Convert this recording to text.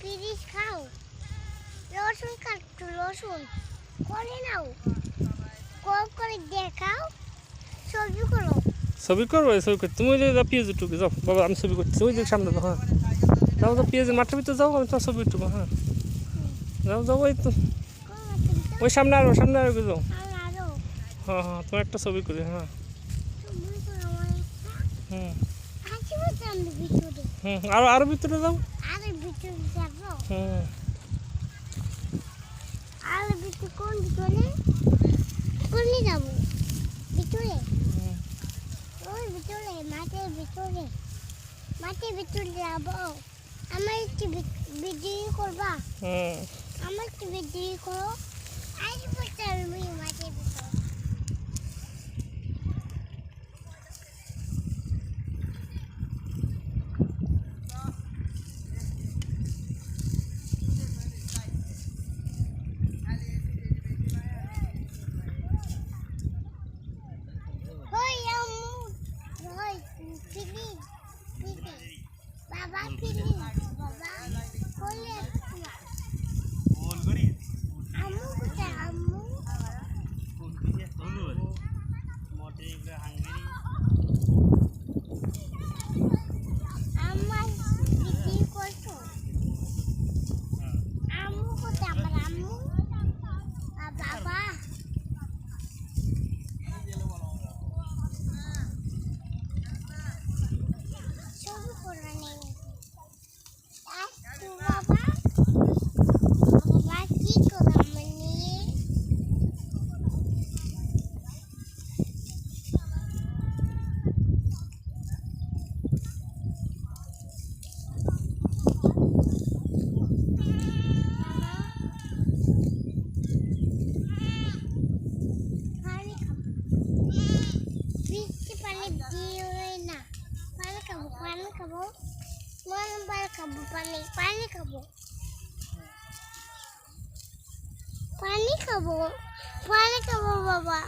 পিরিচ খাও, রসুন কাটতো, রসুন করে নাও, করে দেখাও, ছবি করো। ছবি করবো, ছবি করতে তুমি ওই যে পেঁয়াজ উঠুকে যাও বাবা, আমি ছবি করছি ওই যে সামনে দাও। হ্যাঁ যাও যাও, পেঁয়াজের মাঠের ভিতরে যাও, আমি তোমার ছবি উঠবো। হ্যাঁ যাও যাও, ওই তো ওই সামনে আরো যাও। আরো হ্যাঁ হ্যাঁ, তোমার একটা ছবি করি। হ্যাঁ ছবি করো আমার একটা। হুম হাসি বলতে আমি ভিতরে, হুম, আরো আরো ভিতরে যাও। আর ভিতরে যাবো, হুম আর ভিতরে কোন ভিতরে, কোনে যাবো ভিতরে, ওই ভিতরে মাঠের ভিতরে, মাঠের ভিতরে যাবো। আমার একটু ভিডিও করবা, হুম। আমার একটু ভিডিও করো। আজ বলতে আমি মাঠের ভিতরে। ওই আম্মু, ওই ফিলি, ফিলি, বাবা ফিলি, বাবা কোলে আসছিলা। আম্মু কোথায় আম্মু? আমার ভিডিও করছো? আম্মু কোথায় আমার আম্মু? আর বাবা ছবি করে নেই। আর তো বাবা, বাবা কি করে আমার নিয়ে? বাবা পানি খাবো, বৃষ্টি পানি দিও না, পানি খাবো, পানি খাবো, মন পানি খাবো, পানি পানি খাবো, পানি খাবো, পানি খাবো বাবা।